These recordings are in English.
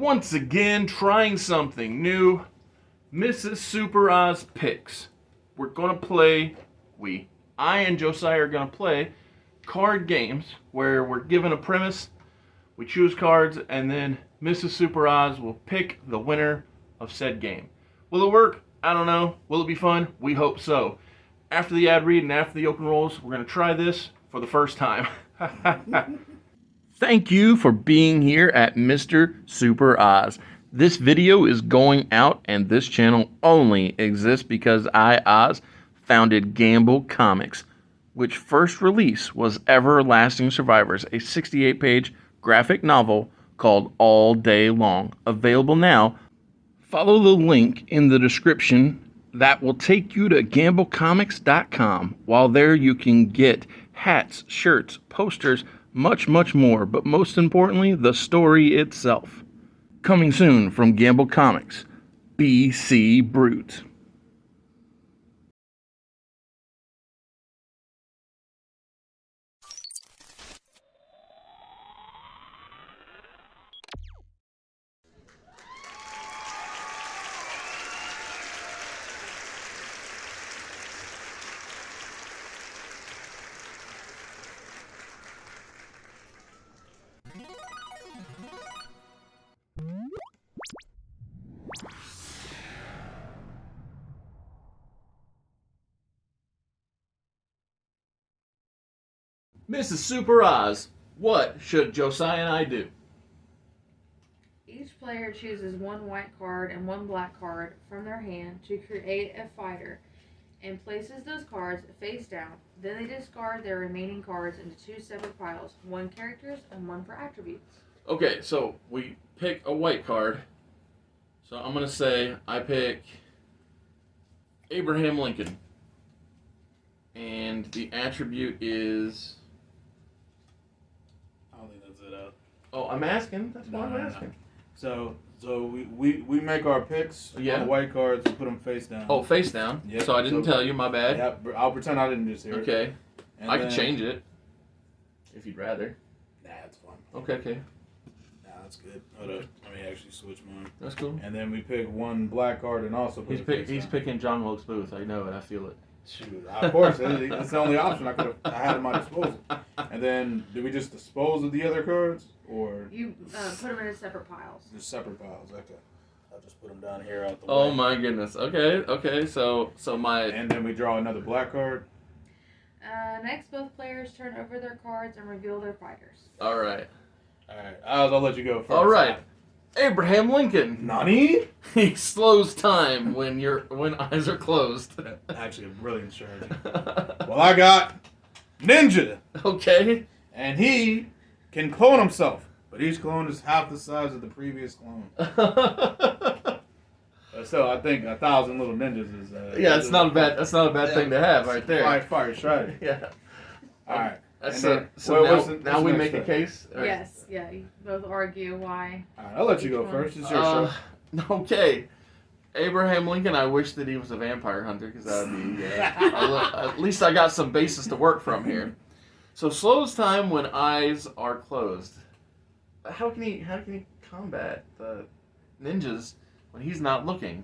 Once again, trying something new. Mrs. Super Oz picks. We're gonna play. I and Josiah are gonna play card games where we're given a premise, we choose cards, and then Mrs. Super Oz will pick the winner of said game. Will it work? I don't know. Will it be fun? We hope so. After the ad read and after the open rolls, we're gonna try this for the first time. Thank you for being here at Mr. Super Oz. This video is going out, and this channel only exists because I, Oz, founded Gamble Comics, which first release was Everlasting Survivors, a 68-page graphic novel called All Day Long. Available now. Follow the link in the description that will take you to gamblecomics.com. While there, you can get hats, shirts, posters, much more, but most importantly, the story itself. Coming soon from Gamble Comics, BC Brute. Mrs. Super Oz, what should Josiah and I do? Each player chooses one white card and one black card from their hand to create a fighter and places those cards face down. Then they discard their remaining cards into two separate piles, one characters and one for attributes. Okay, so we pick a white card. So I'm going to say I pick Abraham Lincoln. And the attribute is... I don't think that's it. Oh, I'm asking. That's why I'm asking. So we make our picks on the white cards and put them face down. Oh, face down? Yep. So I didn't tell you, my bad. Yeah, I'll pretend I didn't just hear it. Okay. And I can change it. If you'd rather. Nah, that's fine. Okay. Nah, that's good. Hold up. Let me actually switch mine. That's cool. And then we pick one black card and also put He's picking John Wilkes Booth. I know it. I feel it. Shoot, of course. That's the only option I had at my disposal. And then, do we just dispose of the other cards? Or you put them in separate piles. Just separate piles, okay. I'll just put them down here out the way. Oh my goodness. Okay. So my... And then we draw another black card. Next, both players turn over their cards and reveal their fighters. All right. I'll let you go first. All right. Abraham Lincoln. Nani? He slows time when eyes are closed. Actually, a brilliant strategy. Well, I got Ninja. Okay. And he can clone himself, but each clone is half the size of the previous clone. So I think 1,000 little ninjas is. Yeah, it's not a bad. That's not a bad thing to have right there. Fire strategy. Yeah. All right. So now we make a case. Right. Yes. Yeah. You both argue why. All right. I'll let you go first. It's your show. Okay. Abraham Lincoln. I wish that he was a vampire hunter because that would be. At least I got some basis to work from here. So slows time when eyes are closed. How can he combat the ninjas when he's not looking?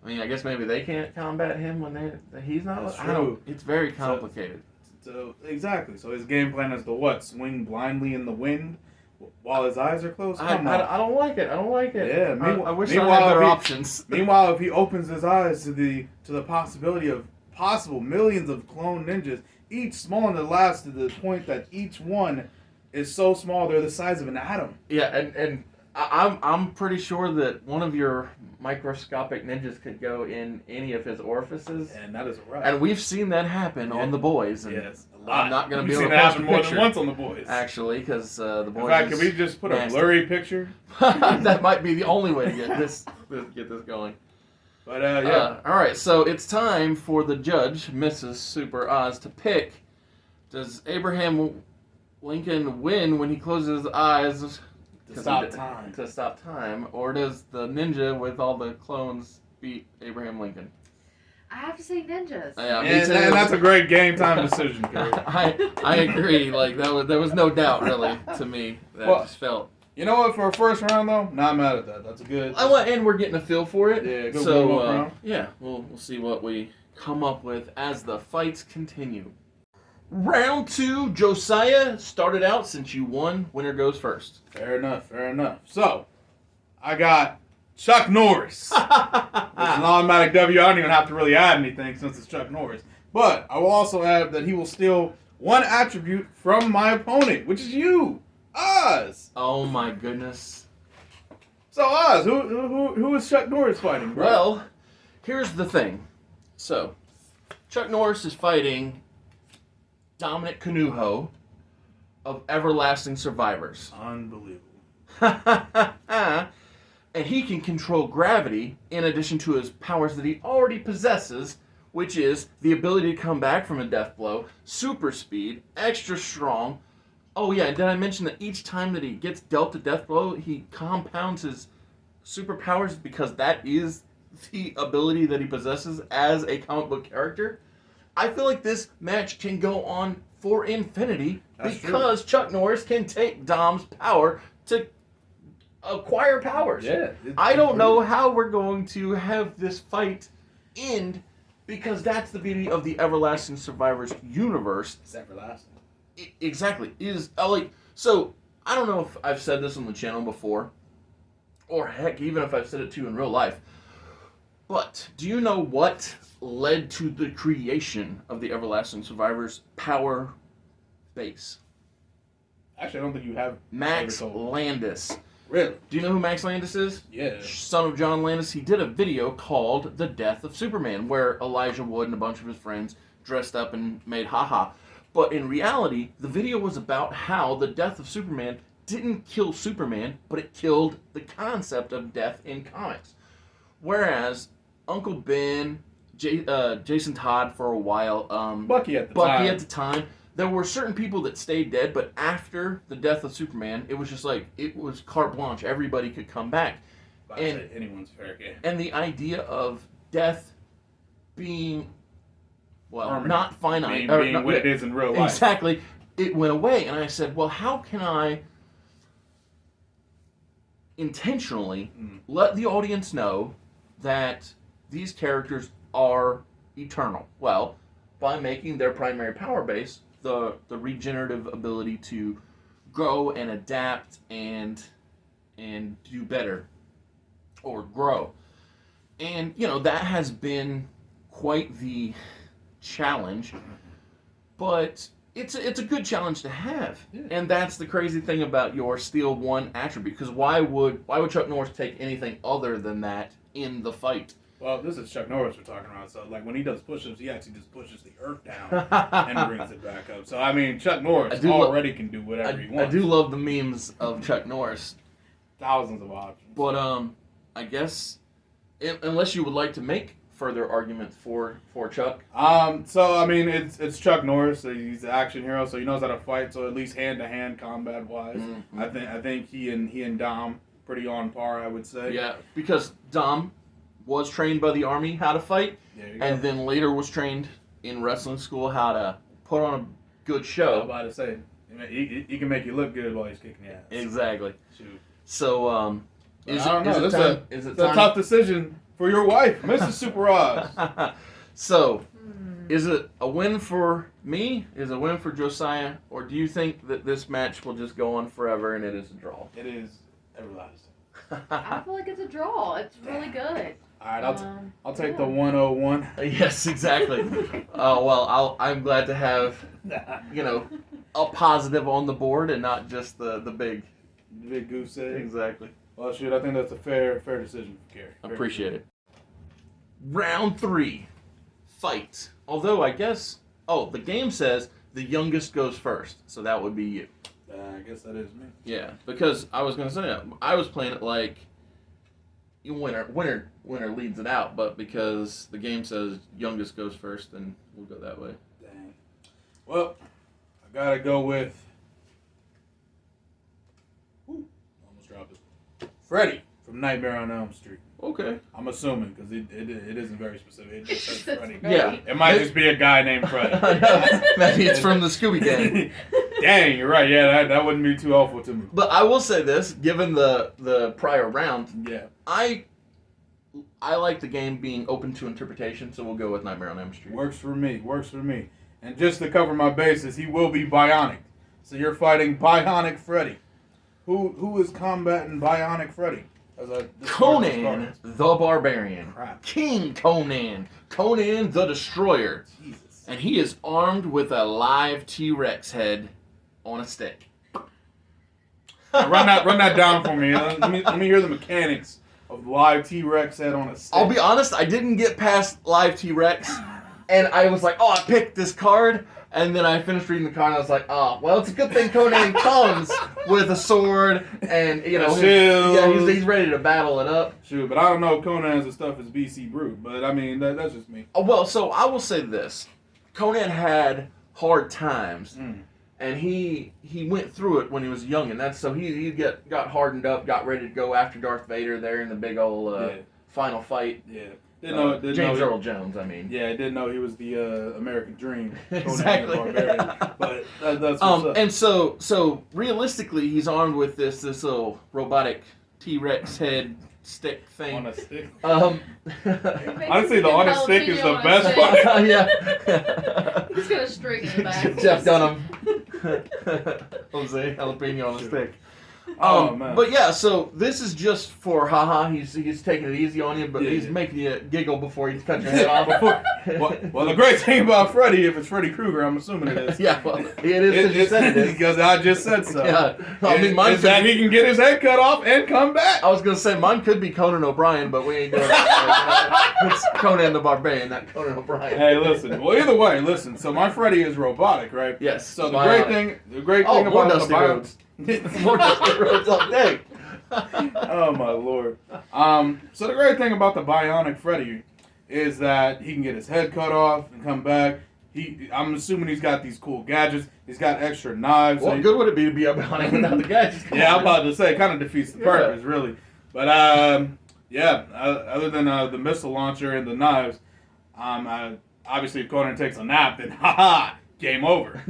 I mean, I guess maybe they can't combat him when he's not looking. I don't. It's very complicated. So exactly. So his game plan is to what? Swing blindly in the wind while his eyes are closed? I don't like it. Yeah. I wish I had better options. Meanwhile, if he opens his eyes to the possibility of possible millions of clone ninjas, each small enough to last to the point that each one is so small they're the size of an atom. Yeah, and I'm pretty sure that one of your microscopic ninjas could go in any of his orifices. And that is right. And we've seen that happen on The Boys. And yes, a lot. I'm not going to be able able to post a more picture than once on The Boys. Actually, because The Boys. In fact, can we just put a blurry picture? That might be the only way to get this going. But yeah. All right, so it's time for the judge, Mrs. Super Oz, to pick. Does Abraham Lincoln win when he closes his eyes to stop time, or does the ninja with all the clones beat Abraham Lincoln? I have to say ninjas. Yeah, and that's a great game time decision, Kerry. I agree. Like there was no doubt really to me. That just felt You know what? For a first round, though, not mad at that. That's a good. And we're getting a feel for it. Yeah, good so warm-up round. yeah, we'll see what we come up with as the fights continue. Round 2, Josiah, started out since you won. Winner goes first. Fair enough. Fair enough. So, I got Chuck Norris. It's an automatic W. I don't even have to really add anything since it's Chuck Norris. But I will also add that he will steal one attribute from my opponent, which is you, Oz. Oh my goodness. So Oz, who is Chuck Norris fighting, bro? Well, here's the thing. So, Chuck Norris is fighting Dominic Canuho of Everlasting Survivors. Unbelievable. And he can control gravity in addition to his powers that he already possesses, which is the ability to come back from a death blow, super speed, extra strong. Oh yeah, did I mention that each time that he gets dealt a death blow, he compounds his superpowers because that is the ability that he possesses as a comic book character? I feel like this match can go on for infinity. That's because true. Chuck Norris can take Dom's power to acquire powers. Yeah. I don't know how we're going to have this fight end because that's the beauty of the Everlasting Survivors universe. It's everlasting. Exactly. So I don't know if I've said this on the channel before, or heck, even if I've said it to you in real life. But do you know what led to the creation of the Everlasting Survivors power base? Actually, I don't think you have. Max ever told me. Landis. Really? Do you know who Max Landis is? Yeah. Son of John Landis. He did a video called The Death of Superman, where Elijah Wood and a bunch of his friends dressed up and made haha. But in reality, the video was about how the death of Superman didn't kill Superman, but it killed the concept of death in comics. Whereas Uncle Ben, Jason Todd for a while, Bucky at the time. There were certain people that stayed dead, but after the death of Superman, it was just like, it was carte blanche. Everybody could come back. And anyone's fair game. And the idea of death being, well, Permanent. not finite. Being what it is in real life. Exactly. It went away. And I said, well, how can I intentionally let the audience know that these characters are eternal? Well, by making their primary power base the regenerative ability to grow and adapt and do better or grow. And, that has been quite the challenge, but it's a good challenge to have. Yeah. And that's the crazy thing about your steal one attribute, because why would Chuck Norris take anything other than that in the fight? Well, this is Chuck Norris we're talking about. So, when he does push-ups, he actually just pushes the earth down and brings it back up. So, Chuck Norris already can do whatever he wants. I do love the memes of Chuck Norris. Thousands of options. But, I guess, unless you would like to make further arguments for Chuck. It's Chuck Norris. So he's an action hero, so he knows how to fight. So at least hand-to-hand combat-wise, I think he and Dom pretty on par, I would say. Yeah, because Dom was trained by the Army how to fight, and then later was trained in wrestling school how to put on a good show. I was about to say, he can make you look good while he's kicking your ass. Exactly. Shoot. So, Is it a tough decision for your wife, Mrs. Super Oz. So, is it a win for me? Is it a win for Josiah? Or do you think that this match will just go on forever and it is a draw? It is everlasting. I feel like it's a draw. It's really good. All right, I'll take the 101. Yes, exactly. I'm glad to have, a positive on the board and not just the big goose egg. Exactly. Well, shoot, I think that's a fair decision for Gary. Appreciate it. Round 3, fight. Although I guess, the game says the youngest goes first, so that would be you. I guess that is me. Yeah, because I was gonna say I was playing it like winner leads it out, but because the game says youngest goes first, then we'll go that way. Dang. Well, I gotta go with. Almost dropped it. Freddy from Nightmare on Elm Street. Okay. I'm assuming because it isn't very specific. It just says Freddy. Yeah. It might just be a guy named Freddy. Maybe it's from the Scooby Gang. Dang, you're right. Yeah, that wouldn't be too helpful to me. But I will say this, given the prior round, Yeah. I like the game being open to interpretation, so we'll go with Nightmare on Elm Street. Works for me. Works for me. And just to cover my bases, he will be bionic. So you're fighting Bionic Freddy. Who is combating Bionic Freddy? Conan the Barbarian. Crap. King Conan. Conan the Destroyer. Jesus. And he is armed with a live T-Rex head on a stick. Run that down for me. Let me hear the mechanics of live T-Rex head on a stick. I'll be honest, I didn't get past live T-Rex, and I was like, oh, I picked this card, and then I finished reading the card, and I was like, oh, well, it's a good thing Conan comes with a sword, and, you know, he's ready to battle it up. Shoot, but I don't know if Conan's as tough as BC Brute, but I mean, that's just me. Well, so I will say this. Conan had hard times, and he went through it when he was young, and that's so he got hardened up, got ready to go after Darth Vader there in the big old final fight. Yeah. James Earl Jones, I mean. Yeah, I didn't know he was the American Dream. Exactly. But that's what's up. And so realistically, he's armed with this little robotic T-Rex head stick thing. On a stick. Honestly, the on a stick is the best part. Yeah. He's got a string in the back. Jeff Dunham. Jose jalapeno on a stick. Man. But yeah, so this is just for haha. He's taking it easy on you, but he's making you giggle before he cuts your head off. well, the great thing about Freddy, if it's Freddy Krueger, I'm assuming it is. Yeah, well, it is. You said it is. Because I just said so. Yeah, I mean, mine is that he can get his head cut off and come back. I was gonna say mine could be Conan O'Brien, but we ain't doing that. It's Conan the Barbarian, not Conan O'Brien. Hey, listen. Well, either way, listen. So my Freddy is robotic, right? Yes. So the great thing more about Dusty Rhodes. More Dusty Rhodes all day. Oh my lord. So the great thing about the Bionic Freddy is that he can get his head cut off and come back. I'm assuming he's got these cool gadgets. He's got extra knives. What good would it be to be a Bionic without the gadgets? I'm about to say it kind of defeats the purpose, really. But other than the missile launcher and the knives, obviously if Conan takes a nap, then game over.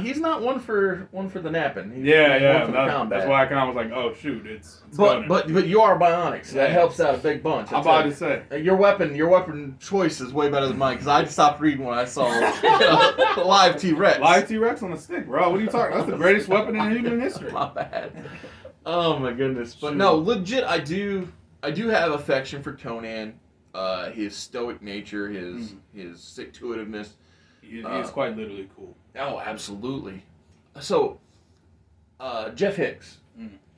He's not one for the napping. He's one for the combat. That's why I kind of was like, oh shoot, it's but you are bionic, so that helps out a big bunch. I'm about to say your weapon choice is way better than mine because I stopped reading when I saw live T-Rex. Live T-Rex on a stick, bro. What are you talking? That's the greatest weapon in human history. My bad. Oh my goodness. But no, legit, I do have affection for Conan. His stoic nature, his stick-to-itiveness. He's quite literally cool. Oh, absolutely. So, Jeff Hicks,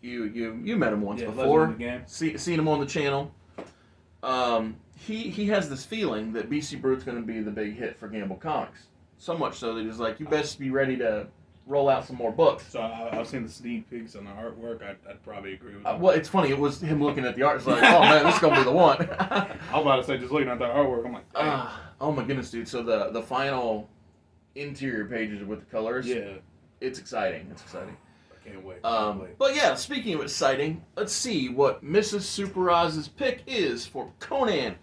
you met him once before. Seen him on the channel. He has this feeling that BC Brute's going to be the big hit for Gamble Comics. So much so that he's like, you best be ready to roll out some more books. So I've seen the sneak peeks on the artwork. I'd probably agree with that. Well, it's funny. It was him looking at the art. It's like, oh man, this is gonna be the one. I was about to say, just looking at the artwork, I'm like, oh my goodness, dude. So the final interior pages with the colors. Yeah, it's exciting. It's exciting. I can't wait. But yeah, speaking of exciting, let's see what Mrs. Super Oz's pick is for Conan,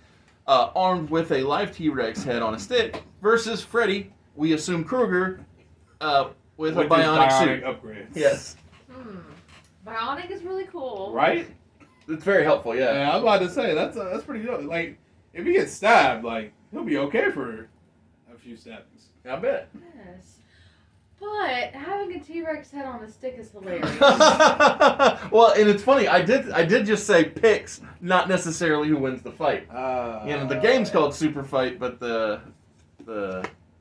armed with a live T-Rex head on a stick, versus Freddy. We assume Krueger. With a bionic suit. Upgrade. Yes. Bionic is really cool. Right? It's very helpful, yeah. I was about to say, that's pretty good. Like, if he gets stabbed, like, he'll be okay for a few stabbings. I bet. Yes. But having a T-Rex head on a stick is hilarious. Well, and it's funny, I did just say picks, not necessarily who wins the fight. The game's called Superfight, but the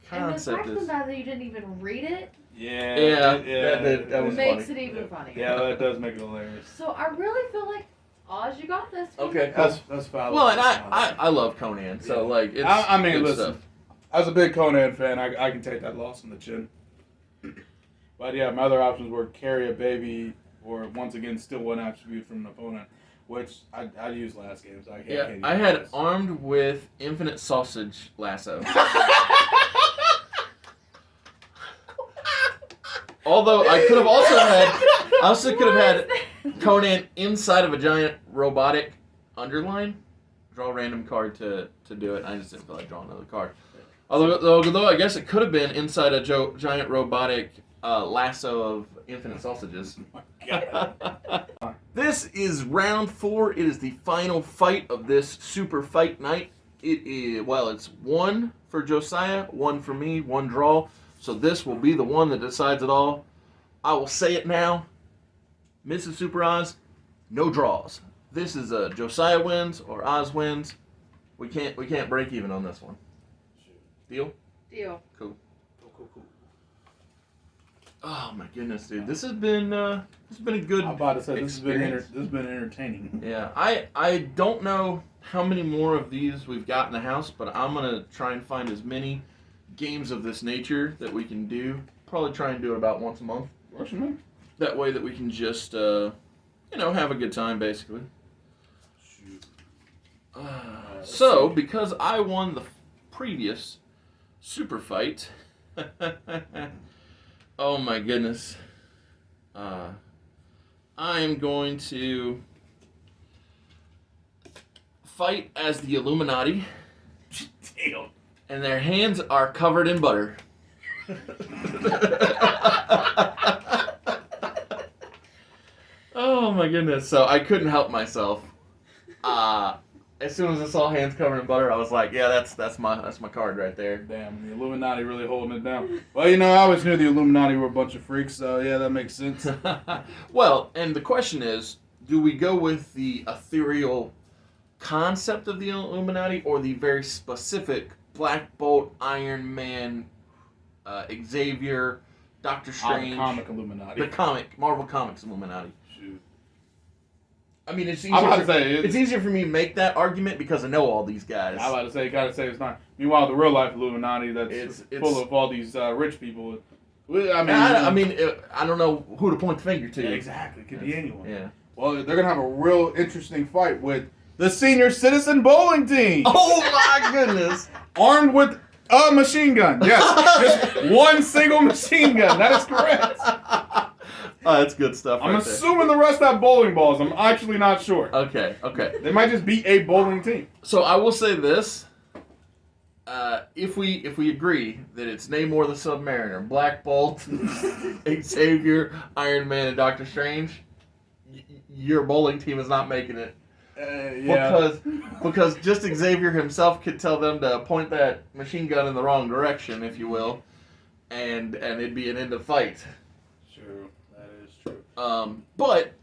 concept and the fact that you didn't even read it. That was makes funny. it even funnier. Yeah, that does make it hilarious. So I really feel like, Oz, you got this. Okay, cool. That's valid. Well, and I love Conan, so like it's. I mean, good listen, stuff. as a big Conan fan, I can take that loss on the chin. But yeah, my other options were carry a baby, or once again steal one attribute from an opponent, which I used last game. So I had armed with infinite sausage lasso. Although I could have also had Conan inside of a giant robotic underline. Draw a random card to do it. I just didn't feel like drawing another card. Although I guess it could have been inside a giant robotic lasso of infinite sausages. This is round 4. It is the final fight of this super fight night. It is, well, it's 1 for Josiah, 1 for me, 1 draw. So this will be the one that decides it all. I will say it now. Mrs. Super Oz, no draws. This is a Josiah wins or Oz wins. We can't break even on this one. Deal? Deal. Cool. Oh my goodness, dude! This has been a good. I'm about to say this experience. has been entertaining. Yeah, I don't know how many more of these we've got in the house, but I'm gonna try and find as many games of this nature that we can do. Probably try and do it about once a month. That way that we can just have a good time basically. Shoot. So because I won the previous super fight. Oh my goodness. I am going to fight as the Illuminati. Damn. And their hands are covered in butter. Oh my goodness. So I couldn't help myself. As soon as I saw hands covered in butter, I was like, yeah, that's my card right there. Damn, the Illuminati really holding it down. Well, I always knew the Illuminati were a bunch of freaks, so yeah, that makes sense. Well, and the question is, do we go with the ethereal concept of the Illuminati or the very specific Black Bolt, Iron Man, Xavier, Doctor Strange? The comic Illuminati. The comic, Marvel Comics Illuminati. Shoot. I mean, it's easier for me to make that argument because I know all these guys. I'm about to say, you gotta say it's not. Meanwhile, the real life Illuminati that's It's full of all these rich people. I don't know who to point the finger to. Yeah, exactly. It could be anyone. Yeah. Well, they're gonna have a real interesting fight with the senior citizen bowling team. Oh my goodness! Armed with a machine gun. Yes, just one single machine gun. That is correct. Oh, that's good stuff. I'm assuming the rest have bowling balls. I'm actually not sure. Okay. They might just be a bowling team. So I will say this: if we agree that it's Namor the Submariner, Black Bolt, Xavier, Iron Man, and Doctor Strange, your bowling team is not making it. Yeah. Because just Xavier himself could tell them to point that machine gun in the wrong direction, if you will, and it'd be an end of fight. True. That is true. But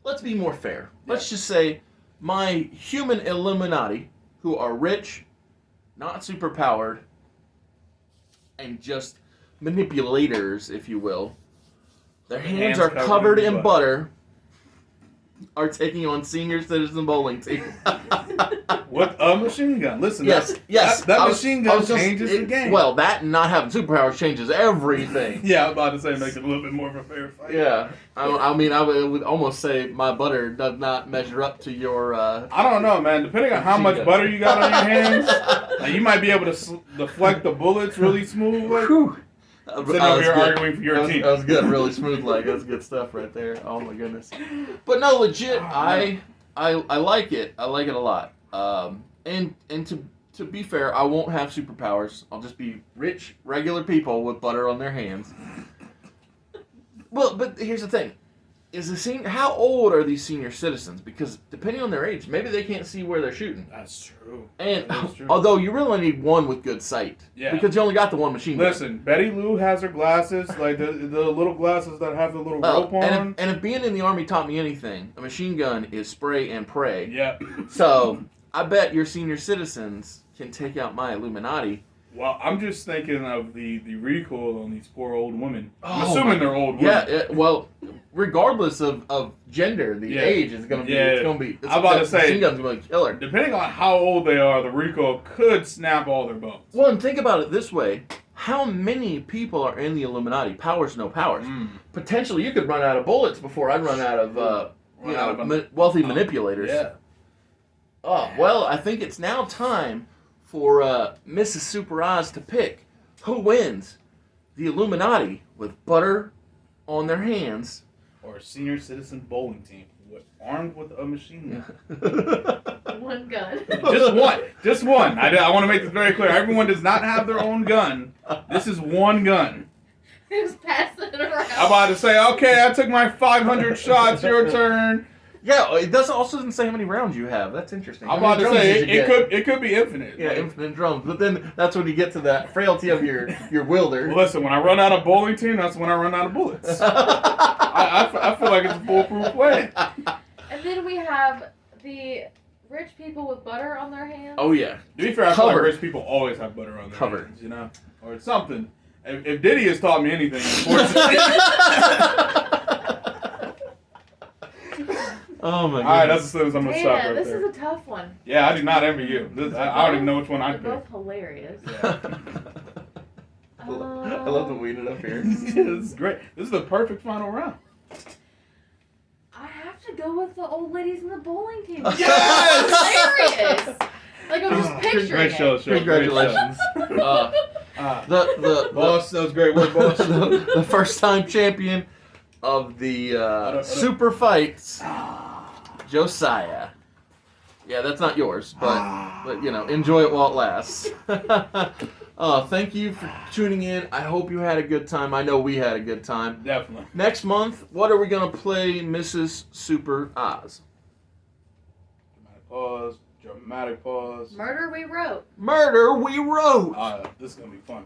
let's be more fair. Let's just say my human Illuminati, who are rich, not super powered, and just manipulators, if you will. Their hands are covered in butter. Are taking on senior citizen bowling team. With a machine gun. Listen, yes. That machine gun changes the game. Well, that and not having superpowers changes everything. Yeah, I'm about to say it makes it a little bit more of a fair fight. Yeah. I would almost say my butter does not measure up to your... I don't know, man. Depending on how much butter you got on your hands, you might be able to deflect the bullets really smoothly. Whew. Sitting over here arguing for your team. That was good, really smooth leg. That's good stuff right there. Oh my goodness. But no, legit, I like it. I like it a lot. And to be fair, I won't have superpowers. I'll just be rich, regular people with butter on their hands. Well, but here's the thing. How old are these senior citizens? Because depending on their age, maybe they can't see where they're shooting. That's true. And that is true. Although you really only need one with good sight. Yeah. Because you only got the one machine gun. Listen, Betty Lou has her glasses, like the little glasses that have the little rope on. And if being in the Army taught me anything, a machine gun is spray and pray. Yeah. So I bet your senior citizens can take out my Illuminati. Well, I'm just thinking of the recoil on these poor old women. I'm assuming they're old women. Yeah, well, regardless of gender, the age is going to be. It's going to be. I'm about to say, machine gun's going to kill her. Depending on how old they are, the recoil could snap all their bones. Well, and think about it this way: how many people are in the Illuminati? Powers, no powers. Potentially, you could run out of bullets before I'd run out of wealthy manipulators. Yeah. Oh well, I think it's now time for Mrs. Super Oz to pick who wins: the Illuminati with butter on their hands, or a senior citizen bowling team armed with a machine gun. One gun. Just one. Just one. I want to make this very clear. Everyone does not have their own gun. This is one gun. Just passing it around. I'm about to say, okay, I took my 500 shots. Your turn. Yeah, it also doesn't say how many rounds you have. That's interesting. I'm How about many to drums say did you get? it could be infinite. Yeah, Like, infinite drums. But then that's when you get to that frailty of your wielder. well, listen, when I run out of bowling team, that's when I run out of bullets. I feel like it's a foolproof way. And then we have the rich people with butter on their hands. Oh yeah. To be fair, I feel like Covered. rich people always have butter on their Covered. hands, you know? Or it's something. If Diddy has taught me anything, unfortunately. Oh my god. Alright, that's as soon as I'm going to stop Man, right this there. is a tough one. Yeah, I do not envy you. I don't even know which one I'd They're pick. both hilarious. I love the weed it up here. This is great. This is the perfect final round. I have to go with the old ladies in the bowling team. Yes! Hilarious. Like I'm just picturing Great it. show. Congratulations. The Boss, that was great work, boss. the first time champion of the Super Fights, Josiah. Yeah, that's not yours, but you know, enjoy it while it lasts. Thank you for tuning in. I hope you had a good time. I know we had a good time. Definitely. Next month, what are we gonna play, Mrs. Super Oz? Dramatic pause. Murder we wrote. Murder We Wrote. This is gonna be fun.